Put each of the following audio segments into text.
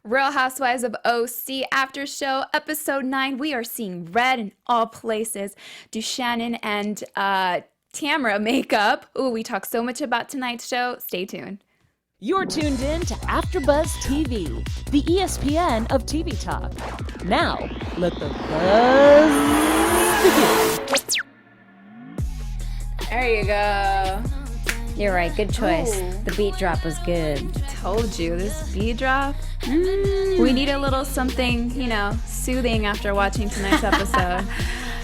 Real Housewives of OC After Show, Episode 9. We are seeing red in all places. Do Shannon and Tamra make up? Ooh, we talk so much about tonight's show. Stay tuned. You're tuned in to AFTERBUZZ TV, the ESPN of TV talk. Now, let the buzz begin. There you go. You're right. Good choice. Ooh. The beat drop was good. Told you, this beat drop. We need a little something, soothing after watching tonight's episode.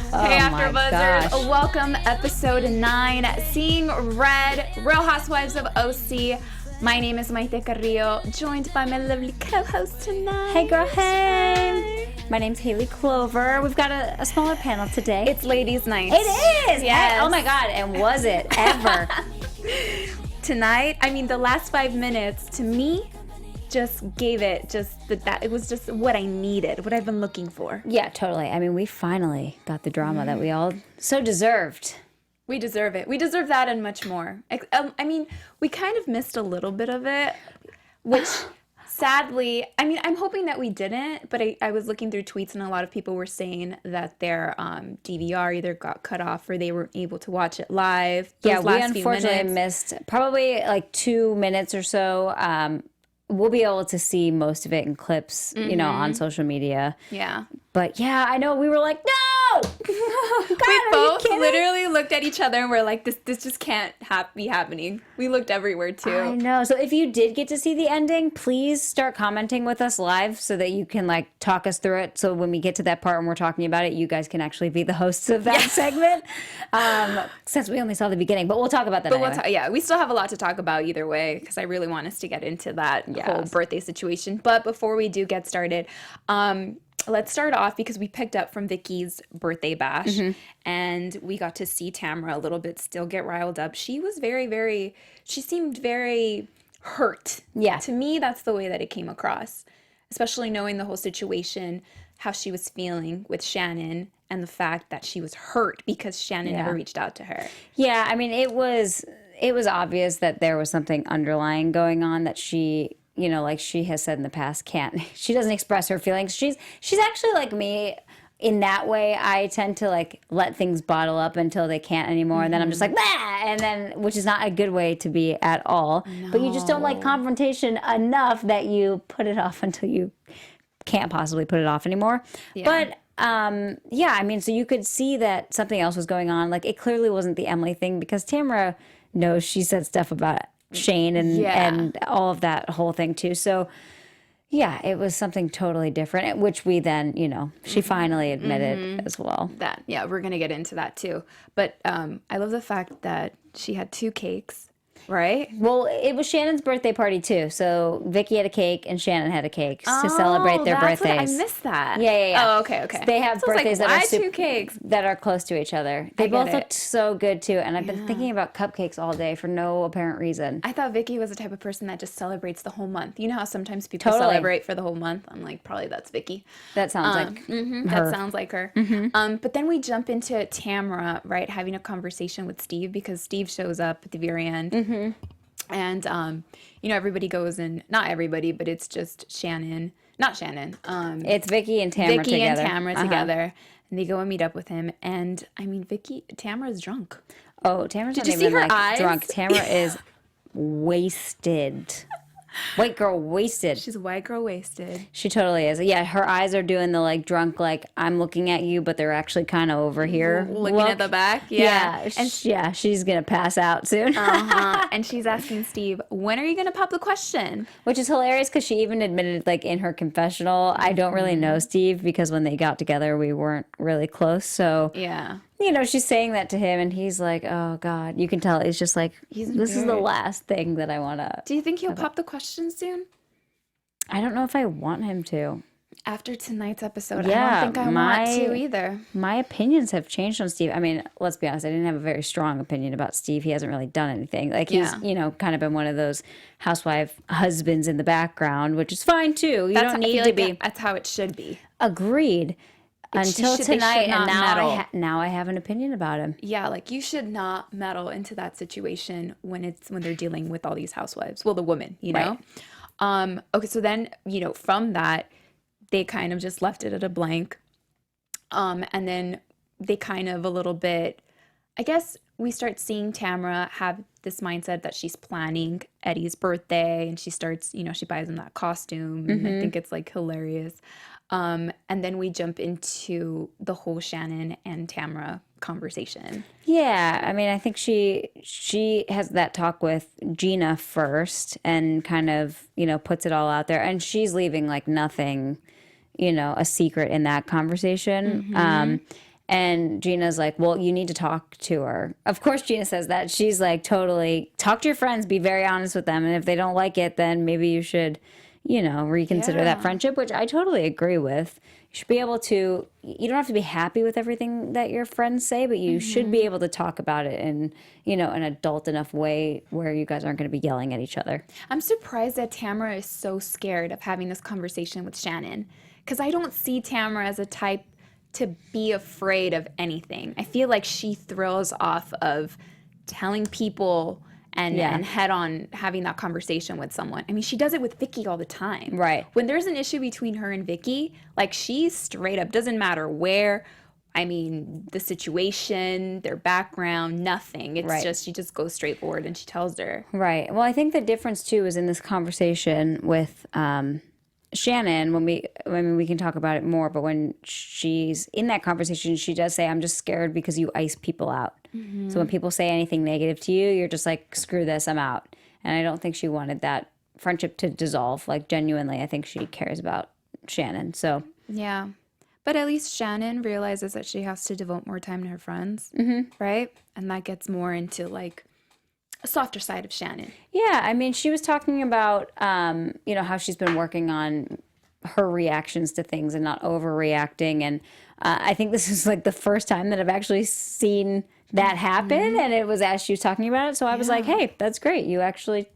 Hey, AfterBuzzers, welcome episode 9, Seeing Red, Real Housewives of OC. My name is Mayte Carrillo, joined by my lovely co-host tonight. Hey, girl, hey. My name's Hayley Clover. We've got a smaller panel today. It's ladies' night. It is! Yes. Oh, my God. And was it ever? Tonight, the last 5 minutes, to me, just gave it that it was just what I needed, what I've been looking for. Yeah, totally. We finally got the drama that we all so deserved. We deserve it. We deserve that and much more. We kind of missed a little bit of it, which sadly, I'm hoping that we didn't, but I was looking through tweets and a lot of people were saying that their DVR either got cut off or they weren't able to watch it live. Yeah, we unfortunately missed probably like 2 minutes or so. We'll be able to see most of it in clips, on social media. Yeah. But yeah, I know we were like, no! God, we both literally looked at each other and we're like, this just can't be happening. We looked everywhere too. I know. So if you did get to see the ending, please start commenting with us live so that you can talk us through it. So when we get to that part and we're talking about it, you guys can actually be the hosts of that segment. Since we only saw the beginning, but we'll talk about that anyway. We still have a lot to talk about either way because I really want us to get into that whole birthday situation. But before we do get started, let's start off because we picked up from Vicki's birthday bash and we got to see Tamra a little bit still get riled up. She was she seemed very hurt. Yeah. To me, that's the way that it came across, especially knowing the whole situation, how she was feeling with Shannon and the fact that she was hurt because Shannon never reached out to her. Yeah, it was obvious that there was something underlying going on that she, like she has said in the past, she doesn't express her feelings. She's actually like me in that way. I tend to let things bottle up until they can't anymore. And then I'm just like, bah! And then, which is not a good way to be at all. No. But you just don't like confrontation enough that you put it off until you can't possibly put it off anymore. Yeah. But so you could see that something else was going on. It clearly wasn't the Emily thing because Tamra knows she said stuff about Shane and all of that whole thing too. So yeah, it was something totally different, which we then, she finally admitted as well. We're going to get into that too. But I love the fact that she had 2 cakes. Right? Well, it was Shannon's birthday party too. So Vicki had a cake and Shannon had a cake to celebrate their birthdays. I missed that. Yeah. Oh, okay. So they have birthdays that are 2 cakes that are close to each other. They both looked so good too. And I've been thinking about cupcakes all day for no apparent reason. I thought Vicki was the type of person that just celebrates the whole month. You know how sometimes people celebrate for the whole month? I'm like, probably that's Vicki. That sounds like her. That sounds like her. But then we jump into Tamra, right, having a conversation with Steve because Steve shows up at the very end. And, everybody goes and not everybody, but it's just not Shannon. It's Vicki and Tamra together. And they go and meet up with him. And Tamra's drunk. Oh, Tamra's Did not you see even her eyes? Drunk. Tamra is wasted. White girl wasted. She's white girl wasted. She totally is. Yeah, her eyes are doing the drunk, I'm looking at you, but they're actually kind of over here. Looking at the back. Yeah. And she's going to pass out soon. And she's asking Steve, when are you going to pop the question? Which is hilarious because she even admitted in her confessional, I don't really know Steve because when they got together, we weren't really close. So yeah. She's saying that to him, and he's like, "Oh God!" You can tell he's just like, "This is the last thing that I want to." Do you think he'll pop the question soon? I don't know if I want him to. After tonight's episode, I don't think I want to either. My opinions have changed on Steve. Let's be honest, I didn't have a very strong opinion about Steve. He hasn't really done anything. He's, kind of been one of those housewife husbands in the background, which is fine too. You don't need to be. That's how it should be. Agreed. Until tonight, and now I have an opinion about him. Yeah, you should not meddle into that situation when they're dealing with all these housewives. Well, the woman, you know. Okay, so then, from that, they kind of just left it at a blank. And then they kind of a little bit, I guess we start seeing Tamra have this mindset that she's planning Eddie's birthday, and she starts, she buys him that costume, and I think it's like hilarious. And then we jump into the whole Shannon and Tamra conversation. Yeah, I mean, I think she has that talk with Gina first and kind of, puts it all out there. And she's leaving like nothing, a secret in that conversation. And Gina's like, well, you need to talk to her. Of course, Gina says that. She's like, totally, talk to your friends, be very honest with them. And if they don't like it, then maybe you should, reconsider that friendship, which I totally agree with. You should be able to, you don't have to be happy with everything that your friends say, but you should be able to talk about it in, an adult enough way where you guys aren't going to be yelling at each other. I'm surprised that Tamra is so scared of having this conversation with Shannon, because I don't see Tamra as a type to be afraid of anything. I feel like she thrills off of telling people and head on having that conversation with someone. I mean, she does it with Vicki all the time. Right. When there's an issue between her and Vicki, like, she's straight up, doesn't matter where, I mean, the situation, their background, nothing. It's just, she just goes straight forward and she tells her. Right. Well, I think the difference too is in this conversation with Shannon, we can talk about it more, but when she's in that conversation, she does say, I'm just scared because you ice people out. So when people say anything negative to you, you're just like, screw this, I'm out. And I don't think she wanted that friendship to dissolve. Like, genuinely, I think she cares about Shannon. So yeah. But at least Shannon realizes that she has to devote more time to her friends, right? And that gets more into like a softer side of Shannon. Yeah, I mean, she was talking about, how she's been working on her reactions to things and not overreacting. And I think this is like the first time that I've actually seen that happen. And it was as she was talking about it. So I was like, hey, that's great. You actually,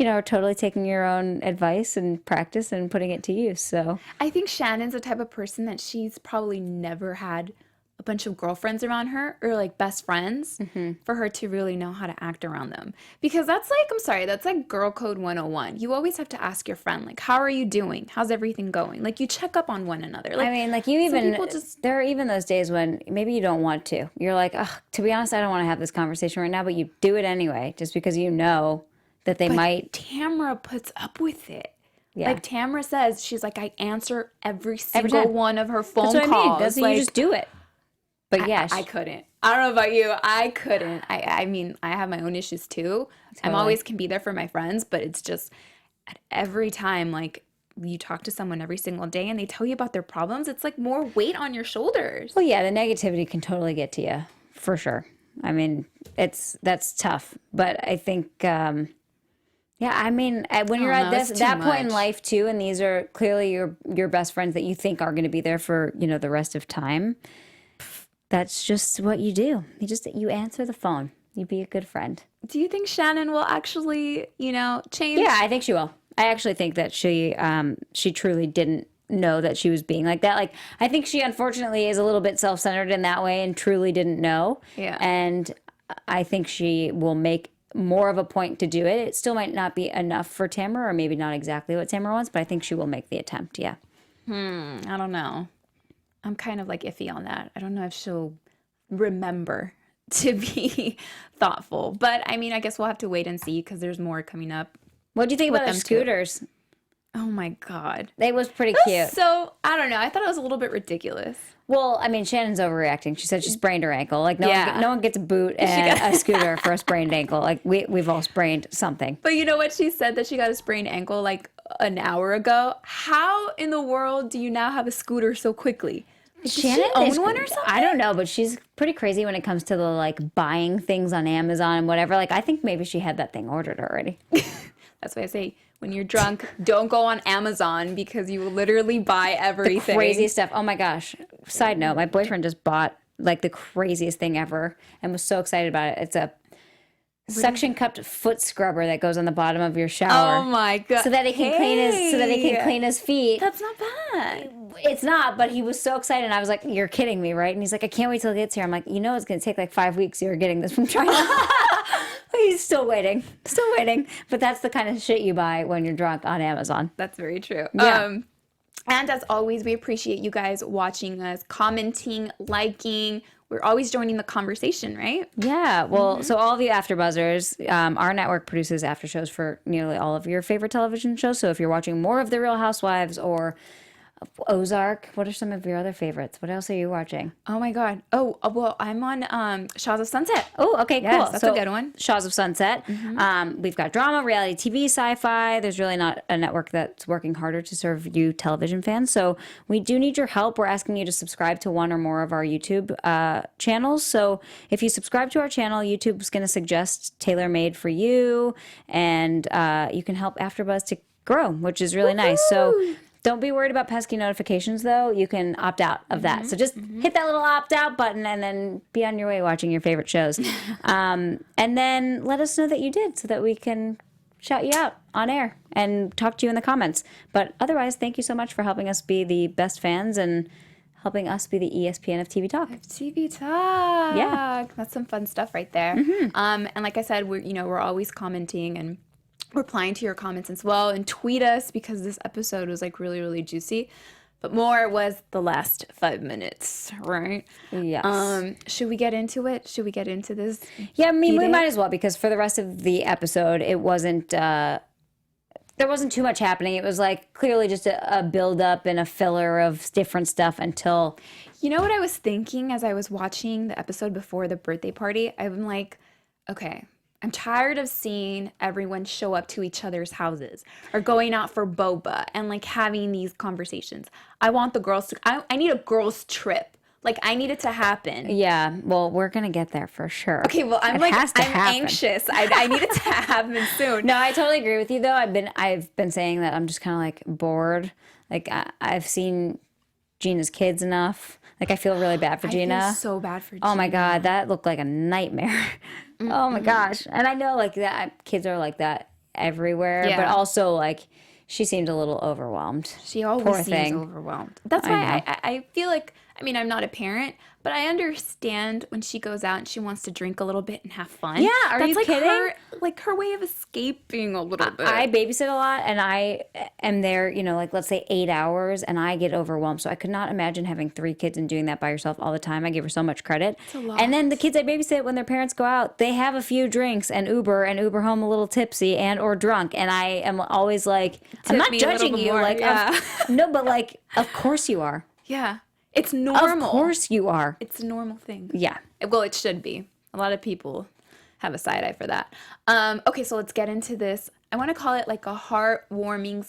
are totally taking your own advice and practice and putting it to use. So I think Shannon's the type of person that she's probably never had a bunch of girlfriends around her or like best friends for her to really know how to act around them. Because that's like, I'm sorry, that's like girl code 101. You always have to ask your friend, like, how are you doing? How's everything going? Like, you check up on one another. Like, I mean, like, there are even those days when maybe you don't want to. You're like, ugh, to be honest, I don't want to have this conversation right now, but you do it anyway, just because you know that they might. Tamra puts up with it. Yeah. Like, Tamra says, she's like, I answer every single one of her phone calls. That's what I mean. That's like, you just do it. But yes. I couldn't. I don't know about you. I couldn't. I mean, I have my own issues too. I'm always can be there for my friends, but it's just at every time, like, you talk to someone every single day and they tell you about their problems, it's like more weight on your shoulders. Well, yeah, the negativity can totally get to you, for sure. I mean, that's tough. But I think, I mean, when you're at that point in life too, and these are clearly your best friends that you think are going to be there for, the rest of time, that's just what you do. You answer the phone. You be a good friend. Do you think Shannon will actually, change? Yeah, I think she will. I actually think that she truly didn't know that she was being like that. Like, I think she unfortunately is a little bit self-centered in that way and truly didn't know. Yeah. And I think she will make more of a point to do it. It still might not be enough for Tamra, or maybe not exactly what Tamra wants, but I think she will make the attempt. Yeah. I don't know. I'm kind of like iffy on that. I don't know if she'll remember to be thoughtful. But I mean, I guess we'll have to wait and see because there's more coming up. What do you think about the scooters? Oh my God. It was pretty cute. So, I don't know. I thought it was a little bit ridiculous. Well, I mean, Shannon's overreacting. She said she sprained her ankle. Like, no one gets a boot and a scooter for a sprained ankle. Like, we've all sprained something. But you know what? She said that she got a sprained ankle like an hour ago. How in the world do you now have a scooter so quickly? Does she own one or something? I don't know, but she's pretty crazy when it comes to the, like, buying things on Amazon and whatever. Like, I think maybe she had that thing ordered already. That's why I say, when you're drunk, don't go on Amazon because you will literally buy everything. The craziest stuff. Oh my gosh. Side note, my boyfriend just bought like the craziest thing ever and was so excited about it. It's a suction cupped foot scrubber that goes on the bottom of your shower. Oh my God. So that he can clean his feet. That's not bad. It's not, but he was so excited and I was like, you're kidding me, right? And he's like, I can't wait till it gets here. I'm like, it's going to take like 5 weeks. You're getting this from China. He's still waiting. Still waiting. But that's the kind of shit you buy when you're drunk on Amazon. That's very true. Yeah. And as always, we appreciate you guys watching us, commenting, liking. We're always joining the conversation, right? Yeah. Well, so all of you AfterBuzzers, our network produces after shows for nearly all of your favorite television shows. So if you're watching more of The Real Housewives or Ozark, what are some of your other favorites? What else are you watching? Oh my God. Oh, well, I'm on Shaws of Sunset. Oh, okay, cool. Yes, that's a good one. Shaws of Sunset. We've got drama, reality TV, sci-fi. There's really not a network that's working harder to serve you television fans. So we do need your help. We're asking you to subscribe to one or more of our YouTube channels. So if you subscribe to our channel, YouTube's going to suggest tailor-made for you, and you can help AfterBuzz to grow, which is really nice. So don't be worried about pesky notifications, though. You can opt out of that. So just hit that little opt out button and then be on your way watching your favorite shows. And then let us know that you did so that we can shout you out on air and talk to you in the comments. But otherwise, thank you so much for helping us be the best fans and helping us be the ESPN of TV Talk. TV Talk. Yeah. That's some fun stuff right there. And like I said, we're always commenting and replying to your comments as well, and tweet us because this episode was like really, really juicy. But more was the last 5 minutes, right? Yes. Should we get into it? Should we get into this? Yeah, I mean, we might as well, because for the rest of the episode, it wasn't, there wasn't too much happening. It was like clearly just a build up and a filler of different stuff until. You know what I was thinking as I was watching the episode before the birthday party? I'm like, okay, I'm tired of seeing everyone show up to each other's houses or going out for boba and like having these conversations. I want the girls to, I need a girls trip. Like I need it to happen. Yeah, well, we're going to get there for sure. Okay, well, I'm anxious. I need it to happen soon. No, I totally agree with you though. I've been saying that I'm just kind of like bored. Like I've seen Gina's kids enough. Like I feel really bad for Gina. I feel so bad for Gina. Oh my God, that looked like a nightmare. Oh my gosh. And I know like that kids are like that everywhere, but also like she seemed a little overwhelmed. She always seems overwhelmed. That's why I feel like, I mean, I'm not a parent, but I understand when she goes out and she wants to drink a little bit and have fun. Yeah, are you kidding? Her way of escaping a little bit. I babysit a lot, and I am there, you know, like let's say 8 hours, and I get overwhelmed. So I could not imagine having 3 kids and doing that by yourself all the time. I give her so much credit. It's a lot. And then the kids I babysit, when their parents go out, they have a few drinks and Uber home a little tipsy and or drunk. And I am always like, I'm not judging you. More, like, no, but like, of course you are. Yeah. It's normal. Of course you are. It's a normal thing. Yeah. Well, it should be. A lot of people have a side eye for that. Okay, so let's get into this. I want to call it like a heartwarming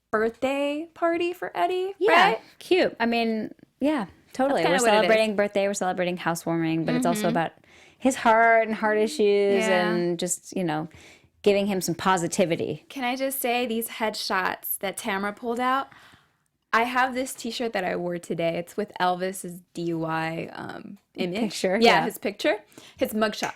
/ birthday party for Eddie. Yeah. Right? Cute. I mean, yeah, totally. We're celebrating birthday. We're celebrating housewarming, but it's also about his heart and heart issues and just, you know, giving him some positivity. Can I just say these headshots that Tamra pulled out? I have this T-shirt that I wore today. It's with Elvis's DUI image. Picture, yeah, his picture, his mugshot.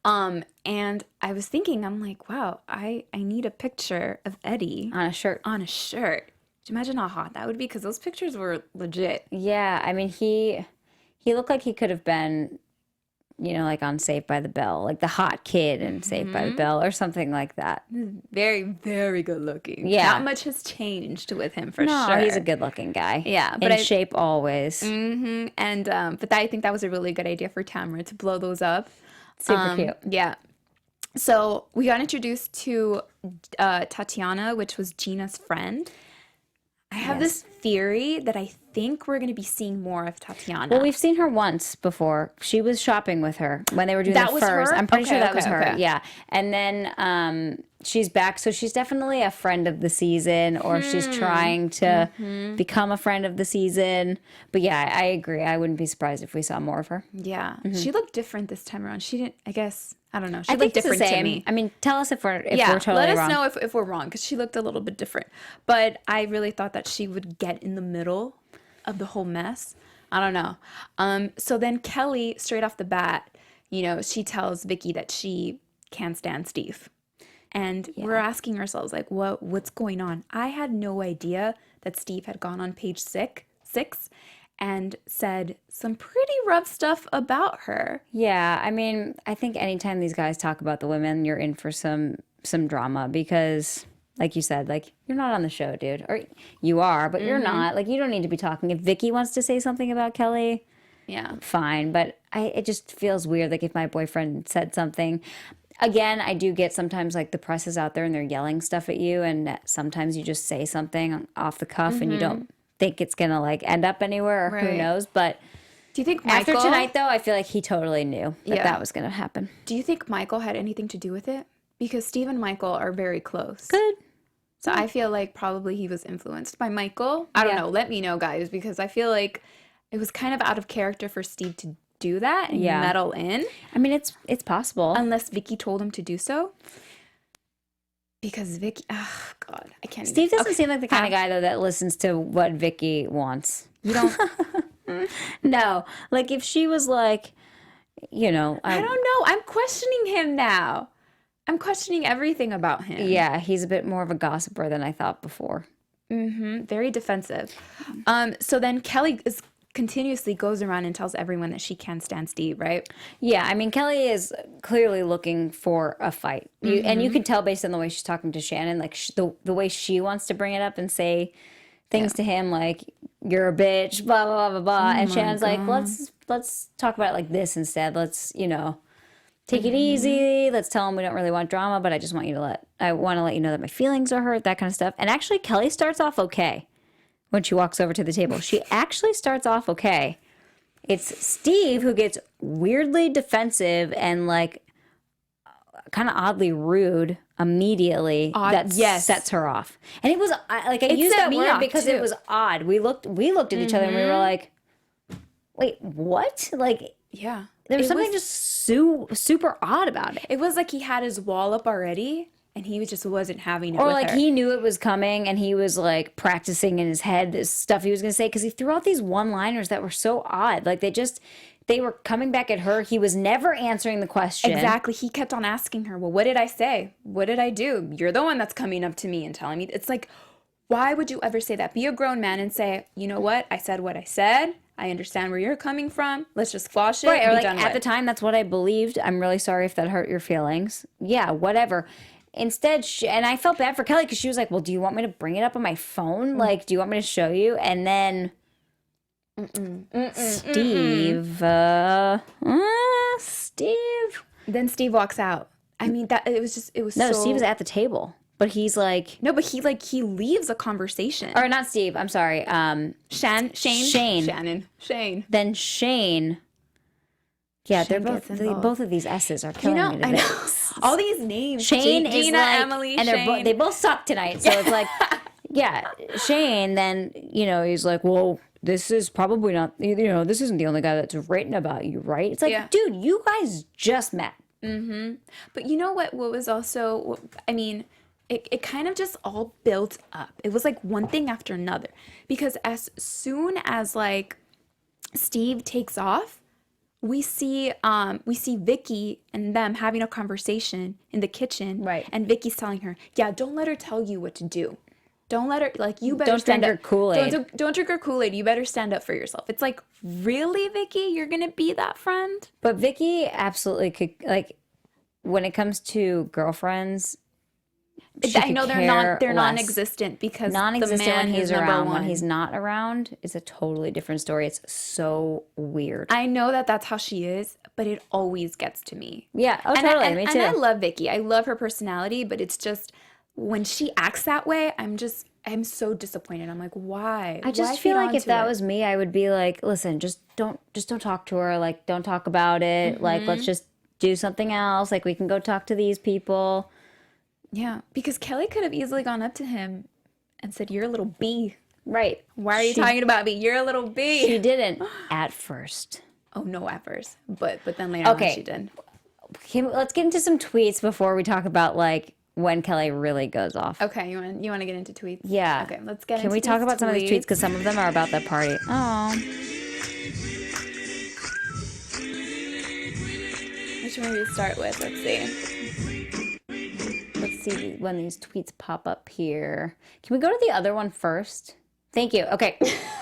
And I was thinking, I'm like, wow, I need a picture of Eddie On a shirt. On a shirt. Do you imagine how hot that would be? Because those pictures were legit. Yeah, I mean, he looked like he could have been, you know, like on Saved by the Bell, like the hot kid in Saved by the Bell or something like that. Very, very good looking. Yeah. Not much has changed with him for sure. No, he's a good looking guy. Yeah. But in shape always. And, but I think that was a really good idea for Tamra to blow those up. Super cute. Yeah. So we got introduced to Tatiana, which was Gina's friend. I have this theory that I think we're going to be seeing more of Tatiana. Well, we've seen her once before. She was shopping with her when they were doing the furs. Her? I'm pretty sure that was her. Yeah. And then she's back. So she's definitely a friend of the season, or she's trying to become a friend of the season. But yeah, I agree. I wouldn't be surprised if we saw more of her. Yeah. She looked different this time around. She didn't, I guess, I don't know. She looked different to me. I mean, tell us if we're totally wrong. Let us know if we're wrong, because she looked a little bit different. But I really thought that she would get in the middle of the whole mess. I don't know. So then Kelly, straight off the bat, you know, she tells Vicki that she can't stand Steve. And we're asking ourselves, like, what's going on? I had no idea that Steve had gone on page six. and said some pretty rough stuff about her. Yeah, I mean, I think anytime these guys talk about the women, you're in for some drama because, like you said, like, you're not on the show, dude. Or you are, but you're not. Like, you don't need to be talking. If Vicki wants to say something about Kelly, yeah, fine. But it just feels weird, like, if my boyfriend said something. Again, I do get sometimes, like, the press is out there and they're yelling stuff at you, and sometimes you just say something off the cuff and you don't think it's gonna, like, end up anywhere, or who knows. But do you think after tonight, though, I feel like he totally knew that that was gonna happen. Do you think Michael had anything to do with it? Because Steve and Michael are very close. Good. So I feel like probably he was influenced by Michael. I don't know. Let me know, guys, because I feel like it was kind of out of character for Steve to do that and meddle in. I mean, it's possible. Unless Vicki told him to do so. Because Vicki, oh, God, I can't Steve doesn't seem like the kind of guy, though, that listens to what Vicki wants. You don't? No. Like, if she was like, you know. I don't know. I'm questioning him now. I'm questioning everything about him. Yeah, he's a bit more of a gossiper than I thought before. Very defensive. So then Kelly continuously goes around and tells everyone that she can't stand Steve, right? Yeah, I mean, Kelly is clearly looking for a fight. And you can tell based on the way she's talking to Shannon, like, the way she wants to bring it up and say things to him, like, you're a bitch, blah, blah, blah, blah, blah. And Shannon's like, let's talk about it like this instead. Let's, you know, take it easy. Let's tell him we don't really want drama, but I just want you to I want to let you know that my feelings are hurt, that kind of stuff. And actually, Kelly starts off okay when she walks over to the table. She actually starts off okay. It's Steve who gets weirdly defensive and, like, kind of oddly rude immediately. Sets her off. And it was like, I used that word because it was odd. We looked at each other and we were like, wait, what? Like, yeah. There was something just super odd about it. It was like he had his wall up already, and he just wasn't having it or with like her. He knew it was coming, and he was, like, practicing in his head this stuff he was going to say, because he threw out these one-liners that were so odd. Like, they were coming back at her. He was never answering the question. Exactly. He kept on asking her, well, what did I say? What did I do? You're the one that's coming up to me and telling me. It's like, why would you ever say that? Be a grown man and say, you know what? I said what I said. I understand where you're coming from. Let's just squash it. Right, or and like, done at the time, that's what I believed. I'm really sorry if that hurt your feelings. Yeah, whatever. Instead, and I felt bad for Kelly because she was like, well, do you want me to bring it up on my phone? Like, do you want me to show you? And then Steve. Then Steve walks out. I mean, No, Steve was at the table. But he's like... No, but he leaves a conversation. Or not Steve, I'm sorry. Shane. Then Shane... Yeah, they're both of these S's are killing me today. I know. All these names. Shane is Gina, like... Emily, and Shane. they both suck tonight. So it's like... Yeah, Shane then, you know, he's like, well, this is probably not... You know, this isn't the only guy that's written about you, right? It's like, dude, you guys just met. But you know what was also... I mean... It kind of just all built up. It was like one thing after another. Because as soon as, like, Steve takes off, we see Vicki and them having a conversation in the kitchen. Right. And Vicki's telling her, yeah, don't let her tell you what to do. Don't let her, like, you better stand up. Don't drink her Kool-Aid. Don't drink her Kool-Aid. You better stand up for yourself. It's like, really, Vicki? You're going to be that friend? But Vicki absolutely could, like, when it comes to girlfriends... I know they're non-existent because non-existent the man when he's is around. #1. When he's not around, it's a totally different story. It's so weird. I know that that's how she is, but it always gets to me. Yeah, totally. Me too. And I love Vicki. I love her personality, but it's just when she acts that way, I'm so disappointed. I'm like, why? I just feel like if that was me, I would be like, listen, just don't talk to her. Like, don't talk about it. Like, let's just do something else. Like, we can go talk to these people. Yeah, because Kelly could have easily gone up to him and said, you're a little bee. Right. Why are you talking about me? You're a little bee. She didn't at first. Oh, no, at first. But then later on she did. Let's get into some tweets before we talk about, like, when Kelly really goes off. Okay, you want to get into tweets? Yeah. Okay, let's get into Can we talk about some of these tweets? Because some of them are about that party. Oh. Which one do we start with? Let's see. Let's see when these tweets pop up here. Can we go to the other one first? Thank you. Okay.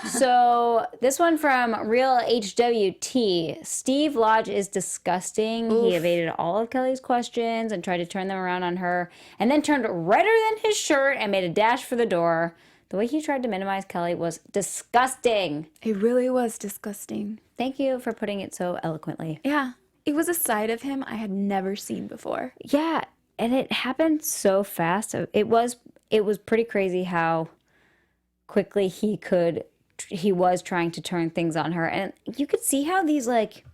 So this one from Real HWT. Steve Lodge is disgusting. Oof. He evaded all of Kelly's questions and tried to turn them around on her, and then turned redder than his shirt and made a dash for the door. The way he tried to minimize Kelly was disgusting. It really was disgusting. Thank you for putting it so eloquently. Yeah. It was a side of him I had never seen before. Yeah. And it happened so fast. It was pretty crazy how quickly he was trying to turn things on her. And you could see how these, like,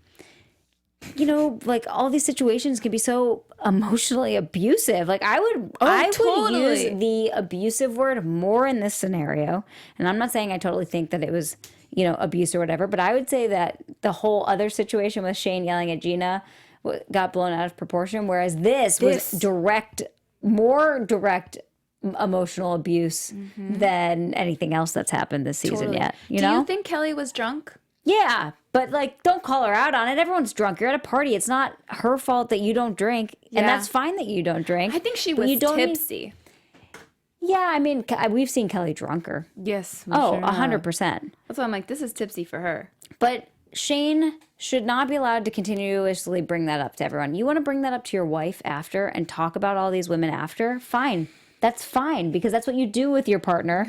you know, like all these situations can be so emotionally abusive. Like I would use the abusive word more in this scenario. And I'm not saying I totally think that it was, you know, abuse or whatever, but I would say that the whole other situation with Shane yelling at Gina got blown out of proportion, whereas this was more direct emotional abuse than anything else that's happened this season yet. Do you think Kelly was drunk? Yeah, but like, don't call her out on it. Everyone's drunk. You're at a party. It's not her fault that you don't drink, and that's fine that you don't drink. I think she was tipsy. Yeah, I mean, we've seen Kelly drunker. Yes. 100%. That's why I'm like, this is tipsy for her. But Shane should not be allowed to continuously bring that up to everyone. You want to bring that up to your wife after and talk about all these women after? Fine. That's fine, because that's what you do with your partner.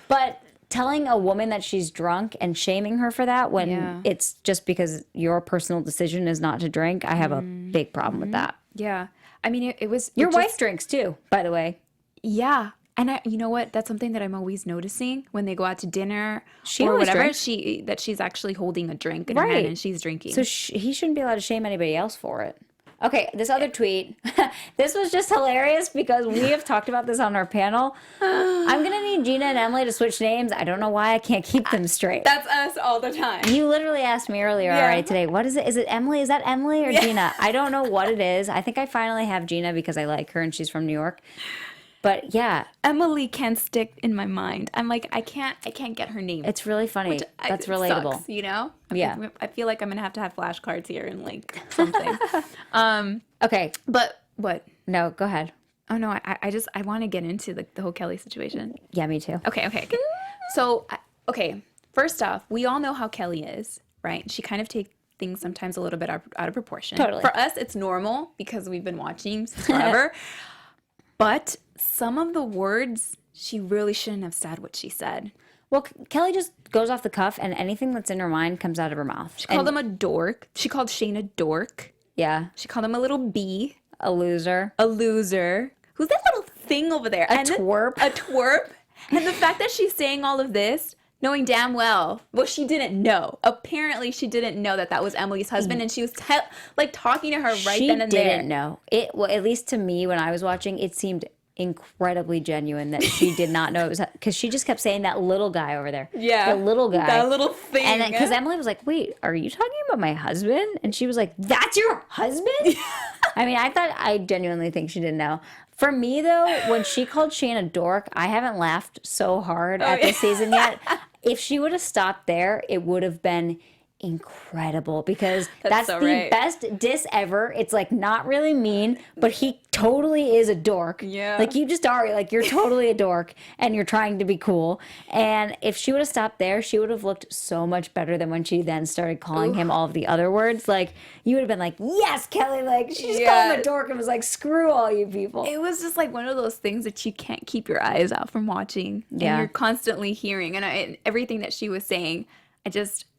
But telling a woman that she's drunk and shaming her for that when it's just because your personal decision is not to drink, I have a big problem with that. Yeah. I mean, it was... Your wife drinks too, by the way. Yeah. And you know what? That's something that I'm always noticing when they go out to dinner or whatever. That she's actually holding a drink in her hand and she's drinking. So he shouldn't be allowed to shame anybody else for it. Okay, this other tweet. This was just hilarious because we have talked about this on our panel. I'm going to need Gina and Emily to switch names. I don't know why I can't keep them straight. That's us all the time. You literally asked me earlier already today, what is it? Is it Emily? Is that Emily or Gina? I don't know what it is. I think I finally have Gina because I like her and she's from New York. But yeah, Emily can't stick in my mind. I'm like, I can't get her name. It's really funny. That's relatable. Sucks, you know? Yeah. I feel like I'm gonna have to have flashcards here and like something. Okay. But what? No, go ahead. Oh no, I want to get into the whole Kelly situation. Yeah, me too. Okay. So, first off, we all know how Kelly is, right? She kind of takes things sometimes a little bit out of proportion. Totally. For us, it's normal because we've been watching since forever. But some of the words, she really shouldn't have said what she said. Well, Kelly just goes off the cuff and anything that's in her mind comes out of her mouth. She called him a dork. She called Shane a dork. Yeah. She called him a little bee. A loser. A loser. Who's that little thing over there? A twerp. A twerp. And the fact that she's saying all of this, knowing damn well she didn't know. Apparently, she didn't know that was Emily's husband, and she was talking to her right then and there. She didn't know. Well, at least to me, when I was watching, it seemed incredibly genuine that she did not know it was, because she just kept saying that little guy over there. Yeah, the little guy, that little thing. And because Emily was like, "Wait, are you talking about my husband?" And she was like, "That's your husband?" I mean, I genuinely think she didn't know. For me, though, when she called Shane a dork, I haven't laughed so hard at this season yet. If she would have stopped there, it would have been incredible, because that's so the best diss ever. It's like not really mean, but he totally is a dork. Yeah. Like you just are. Like you're totally a dork and you're trying to be cool. And if she would have stopped there, she would have looked so much better than when she then started calling him all of the other words. Like you would have been like, yes, Kelly, like she just called him a dork and was like, screw all you people. It was just like one of those things that you can't keep your eyes out from watching. Yeah. And you're constantly hearing. And everything that she was saying,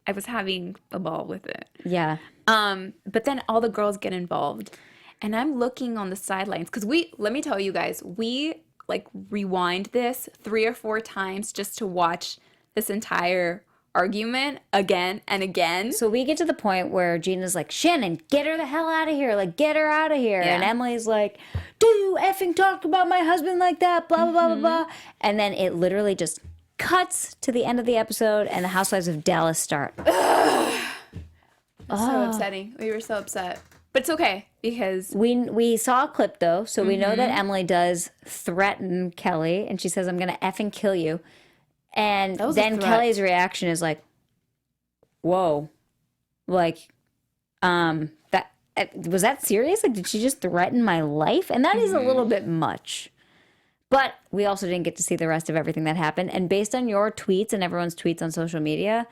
I was having a ball with it. Yeah. But then all the girls get involved. And I'm looking on the sidelines. Because let me tell you guys, we like rewind this 3 or 4 times just to watch this entire argument again and again. So we get to the point where Gina's like, Shannon, get her the hell out of here. Like, get her out of here. Yeah. And Emily's like, do you effing talk about my husband like that? Blah, blah, blah, blah, blah. And then it literally just cuts to the end of the episode and the Housewives of Dallas start. So upsetting. We were so upset. But it's okay because we saw a clip though, so we know that Emily does threaten Kelly and she says, I'm gonna effing kill you. And then Kelly's reaction is like, whoa. Like, that was that serious? Like, did she just threaten my life? And that is a little bit much. But we also didn't get to see the rest of everything that happened. And based on your tweets and everyone's tweets on social media,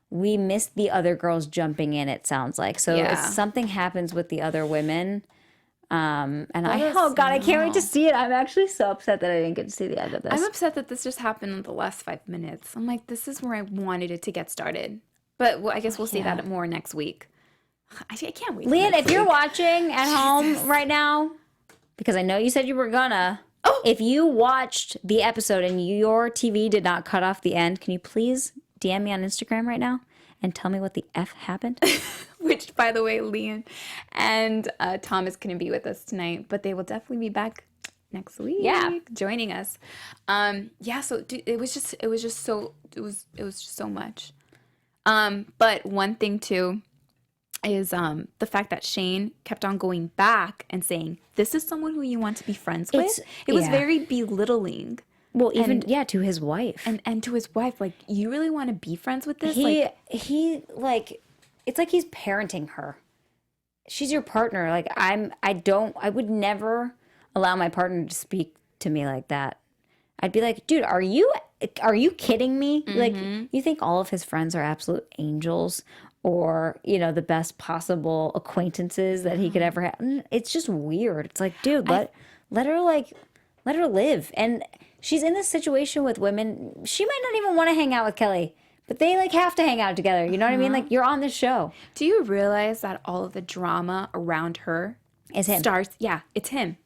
we missed the other girls jumping in, it sounds like. So if something happens with the other women, and I can't wait to see it. I'm actually so upset that I didn't get to see the end of this. I'm upset that this just happened in the last 5 minutes. I'm like, this is where I wanted it to get started. But I guess we'll see that more next week. I can't wait. Leanne, if you're watching at home right now, because I know you said you were gonna, if you watched the episode and your TV did not cut off the end, can you please DM me on Instagram right now and tell me what the F happened? Which, by the way, Leanne and Thomas couldn't be with us tonight, but they will definitely be back next week. Yeah, joining us. So it was just so much. But one thing too is the fact that Shane kept on going back and saying, "This is someone who you want to be friends with." It was very belittling. Well, even to his wife and to his wife, like, you really want to be friends with this? It's like he's parenting her. She's your partner. Like, I would never allow my partner to speak to me like that. I'd be like, dude, are you kidding me? Like, you think all of his friends are absolute angels, or, the best possible acquaintances that he could ever have? It's just weird. It's like, dude, let her live. And she's in this situation with women. She might not even want to hang out with Kelly, but they have to hang out together. You know what I mean? Like, you're on this show. Do you realize that all of the drama around her is him? It's him.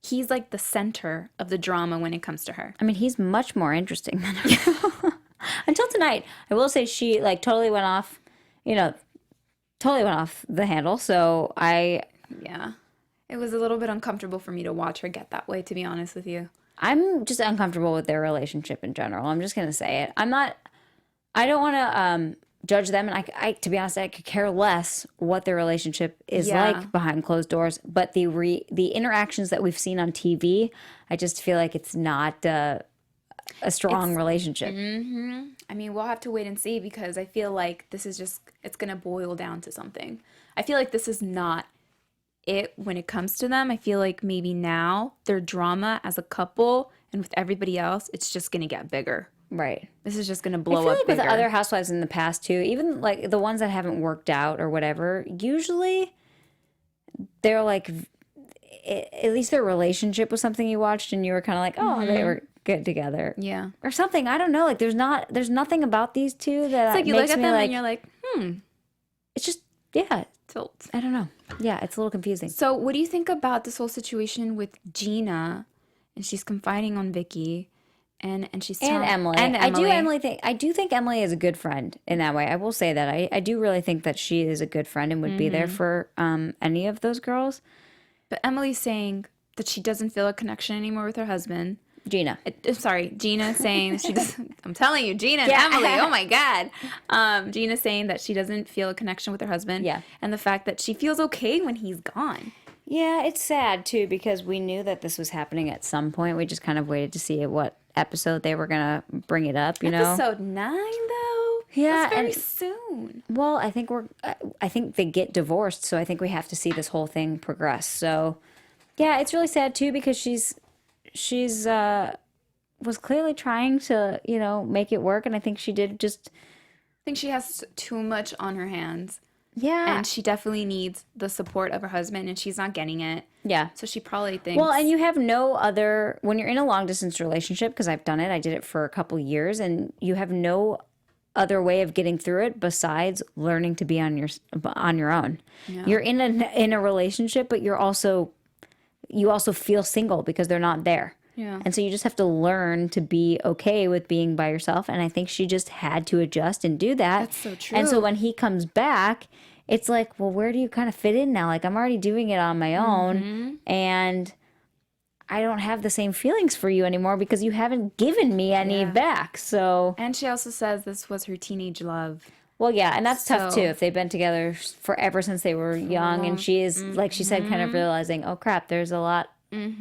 He's like the center of the drama when it comes to her. I mean, he's much more interesting than her. Until tonight. I will say she totally went off, the handle. So it was a little bit uncomfortable for me to watch her get that way, to be honest with you. I'm just uncomfortable with their relationship in general. I'm just going to say it. I don't want to judge them. And I, to be honest, I could care less what their relationship is like behind closed doors. But the interactions that we've seen on TV, I just feel like it's not a strong relationship. Mm-hmm. I mean, we'll have to wait and see, because I feel like this is it's going to boil down to something. I feel like this is not it when it comes to them. I feel like maybe now their drama as a couple and with everybody else, it's just going to get bigger. Right. This is just going to blow up bigger. I feel like with other housewives in the past too, even like the ones that haven't worked out or whatever, usually they're like, at least their relationship was something you watched and you were kind of like, oh, they were good together. Yeah. Or something. I don't know. Like, there's nothing about these two that it's like you makes look at me them like, and you're like, It's just, yeah. Tilt. I don't know. Yeah, it's a little confusing. So what do you think about this whole situation with Gina? And she's confiding on Vicki. And she's telling Emily. And Emily. I do think Emily is a good friend in that way. I will say that. I do really think that she is a good friend and would be there for any of those girls. But Emily's saying that she doesn't feel a connection anymore with her husband. Gina. Gina saying she doesn't. I'm telling you, Gina and Emily. Oh my God. Gina saying that she doesn't feel a connection with her husband. Yeah. And the fact that she feels okay when he's gone. Yeah, it's sad too, because we knew that this was happening at some point. We just kind of waited to see what episode they were gonna bring it up. Episode 9, though. Yeah, that's very soon. Well, I think they get divorced, so I think we have to see this whole thing progress. So, yeah, it's really sad too, because she's was clearly trying to make it work, and I think she did just. I think she has too much on her hands. Yeah. And she definitely needs the support of her husband, and she's not getting it. Yeah. So she probably thinks. Well, and you have no other, when you're in a long distance relationship, because I've done it, I did it for a couple years, and you have no other way of getting through it besides learning to be on your own. Yeah. You're in a relationship, but you also feel single because they're not there. Yeah. And so you just have to learn to be okay with being by yourself. And I think she just had to adjust and do that. That's so true. And so when he comes back, it's like, well, where do you kind of fit in now? Like, I'm already doing it on my own, and I don't have the same feelings for you anymore because you haven't given me any back. So. And she also says this was her teenage love. Well, yeah, and that's tough too. If they've been together forever since they were young, and she is, like she said, kind of realizing, oh crap, there's a lot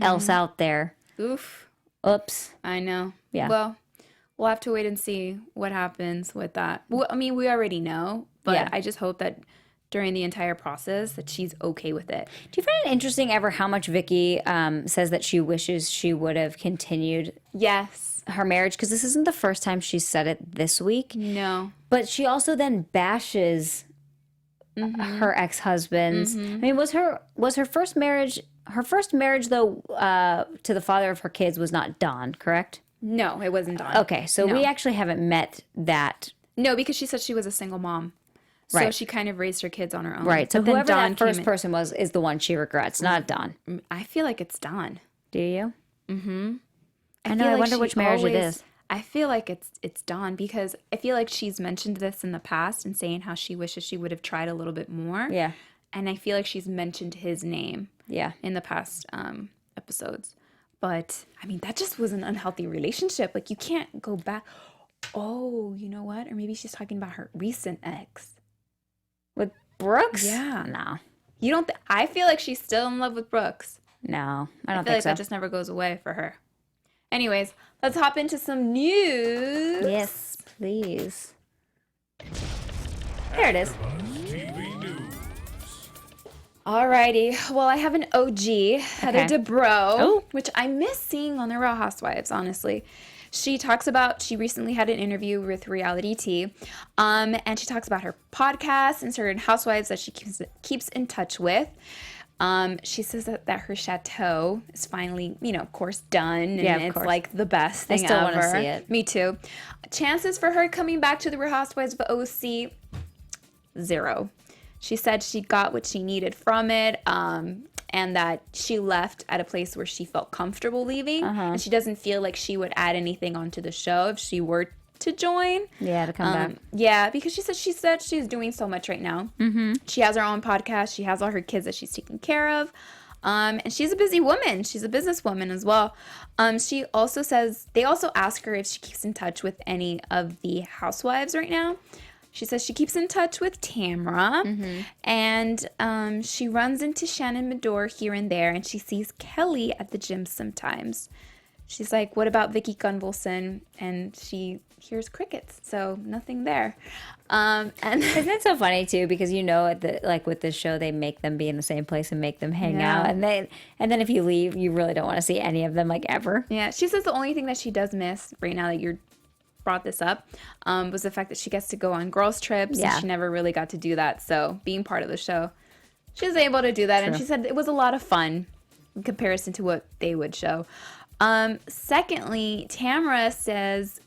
else out there. Oops. I know. Yeah. Well, we'll have to wait and see what happens with that. Well, I mean, we already know, but I just hope that during the entire process, that she's okay with it. Do you find it interesting ever how much Vicki says that she wishes she would have continued Yes. her marriage? Because this isn't the first time she's said it this week. No. But she also then bashes her ex-husbands. I mean, was her first marriage though to the father of her kids was not Don, correct? No, it wasn't Dawn. Okay, so we actually haven't met that. No, because she said she was a single mom. So Right. she kind of raised her kids on her own. Right. So But then whoever Dawn that first came in- person was is the one she regrets, not Don. I feel like it's Dawn. Do you? I know. feel I like wonder she which marriage it always- is. I feel like it's Dawn, because I feel like she's mentioned this in the past and saying how she wishes she would have tried a little bit more. Yeah. And I feel like she's mentioned his name Yeah. in the past episodes. But, I mean, that just was an unhealthy relationship. Like, you can't go back. Oh, you know what? Or maybe she's talking about her recent ex. With Brooks? Yeah. No. You don't I feel like she's still in love with Brooks. No. I I don't feel think like so. that just never goes away for her. Anyways, let's hop into some news. Yes, please. There it is. TV News. Alrighty. Well, I have an OG, Heather Okay. Dubrow, Oh. which I miss seeing on the Real Housewives, honestly. She talks about, she recently had an interview with Reality T, and she talks about her podcast and certain housewives that she keeps in touch with. She says that her chateau is finally, of course, done, and Yeah, of it's course. like the best thing still ever. wanna see it. Me too. Chances for her coming back to the Real Housewives of OC, 0. She said she got what she needed from it, and that she left at a place where she felt comfortable leaving, and she doesn't feel like she would add anything onto the show if she were to join. Yeah, to come back. Yeah, because she said she's doing so much right now. She has her own podcast. She has all her kids that she's taking care of. And she's a busy woman. She's a businesswoman as well. She also says, they also ask her if she keeps in touch with any of the housewives right now. She says she keeps in touch with Tamra, and she runs into Shannon Medore here and there, and she sees Kelly at the gym sometimes. She's like, what about Vicki Gunvalson? And she hears crickets, so nothing there. And Isn't it so funny too? Because with this show, they make them be in the same place and make them hang Yeah. out, and then if you leave, you really don't want to see any of them like ever. yeah, she says the only thing that she does miss right now that you're brought this up was the fact that she gets to go on girls trips, Yeah. and she never really got to do that. So being part of the show, she was able to do that, and she said it was a lot of fun in comparison to what they would show. Secondly, Tamra says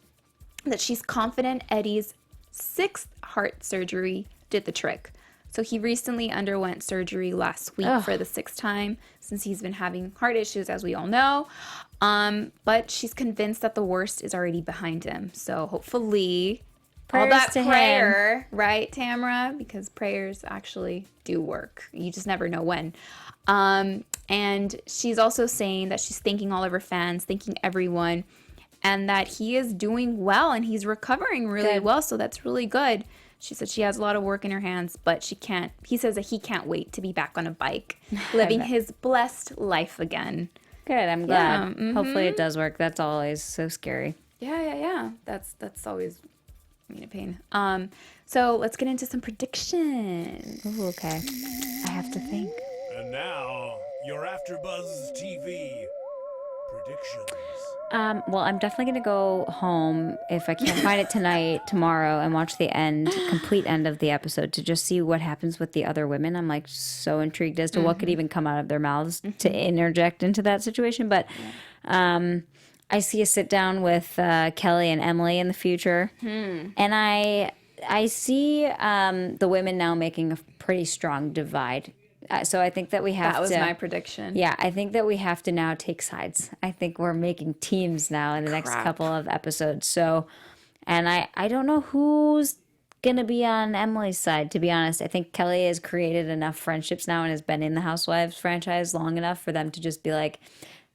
that she's confident Eddie's 6th heart surgery did the trick. So he recently underwent surgery last week for the 6th time since he's been having heart issues, as we all know. But she's convinced that the worst is already behind him. So hopefully, all Prayers that to him. prayer, right, Tamra? Because prayers actually do work. You just never know when. And she's also saying that she's thanking all of her fans, thanking everyone, and that he is doing well and he's recovering really Good. well. So that's really good. She said she has a lot of work in her hands, but he says that he can't wait to be back on a bike, living his blessed life again. Good, I'm glad. Yeah, Hopefully it does work. That's always so scary. Yeah. That's always a pain. So let's get into some predictions. Ooh, okay. I have to think. And now, your AFTERBUZZ TV predictions. Well, I'm definitely going to go home if I can't find it tonight, tomorrow, and watch the complete end of the episode to just see what happens with the other women. I'm like so intrigued as to what could even come out of their mouths to interject into that situation. But I see a sit down with Kelly and Emily in the future. And I see the women now making a pretty strong divide. So I think that we have That was to. my prediction. Yeah, I think that we have to now take sides. I think we're making teams now in the next Crap. couple of episodes. So, and I don't know who's going to be on Emily's side, to be honest. I think Kelly has created enough friendships now and has been in the Housewives franchise long enough for them to just be like,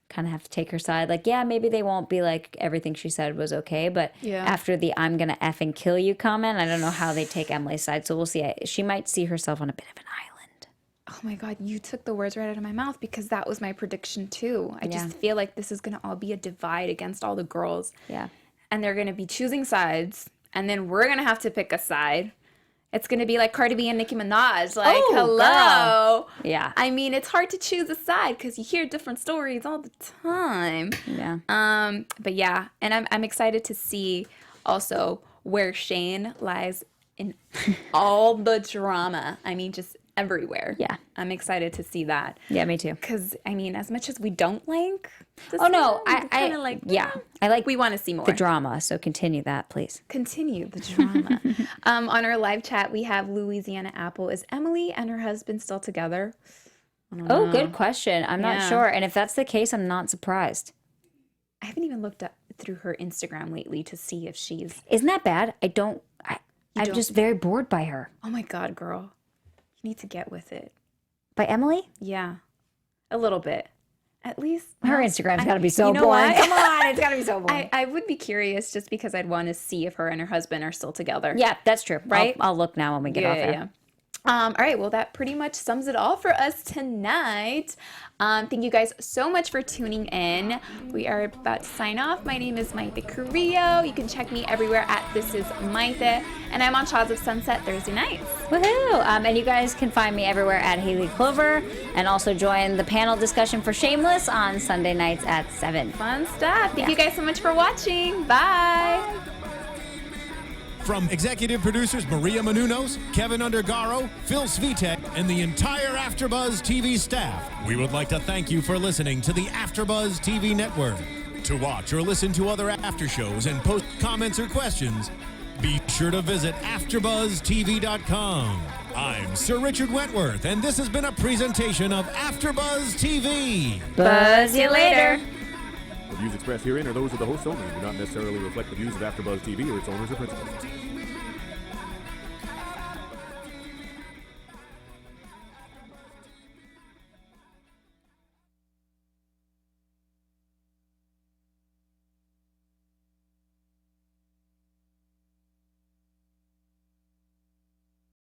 kind of have to take her side. Like, yeah, maybe they won't be like everything she said was okay, but Yeah. after the I'm going to effing kill you comment, I don't know how they take Emily's side. So we'll see. She might see herself on a bit of an island. Oh my God, you took the words right out of my mouth because that was my prediction too. I just feel like this is going to all be a divide against all the girls. Yeah. And they're going to be choosing sides. And then we're going to have to pick a side. It's going to be like Cardi B and Nicki Minaj. Like, Oh, hello. girl. Yeah. I mean, it's hard to choose a side because you hear different stories all the time. Yeah. But yeah, and I'm excited to see also where Shane lies in all the drama. I mean, just everywhere. Yeah. I'm excited to see that. Yeah, me too. Because, I mean, as much as we don't like this Oh, no. one, I kind of like, yeah. I like we want to see more. the drama, so continue that, please. Continue the drama. On our live chat, we have Louisiana Apple. Is Emily and her husband still together? I don't Oh, know. good question. I'm not Yeah. sure. And if that's the case, I'm not surprised. I haven't even looked up through her Instagram lately to see if she's... Isn't that bad? I'm don't- just very bored by her. Oh my God, girl. You need to get with it. By Emily? Yeah. A little bit. At least. Her no, Instagram's got to be so you know boring. what? Come on, it's got to be so boring. I would be curious just because I'd want to see if her and her husband are still together. Yeah, that's true. Right? I'll look now when we get off air. All right, well, that pretty much sums it all for us tonight. Thank you guys so much for tuning in. We are about to sign off. My name is Mayte Carrillo. You can check me everywhere at This Is Mayte, and I'm on Child of Sunset Thursday nights. Woohoo! And you guys can find me everywhere at Hayley Clover, and also join the panel discussion for Shameless on Sunday nights at 7. Fun stuff. Thank you guys so much for watching. Bye. From executive producers Maria Menounos, Kevin Undergaro, Phil Svitek, and the entire AfterBuzz TV staff, we would like to thank you for listening to the AfterBuzz TV network. To watch or listen to other after shows and post comments or questions, be sure to visit AfterBuzzTV.com. I'm Sir Richard Wentworth, and this has been a presentation of AfterBuzz TV. Buzz you later. The views expressed herein are those of the hosts only and do not necessarily reflect the views of AfterBuzz TV or its owners or principals.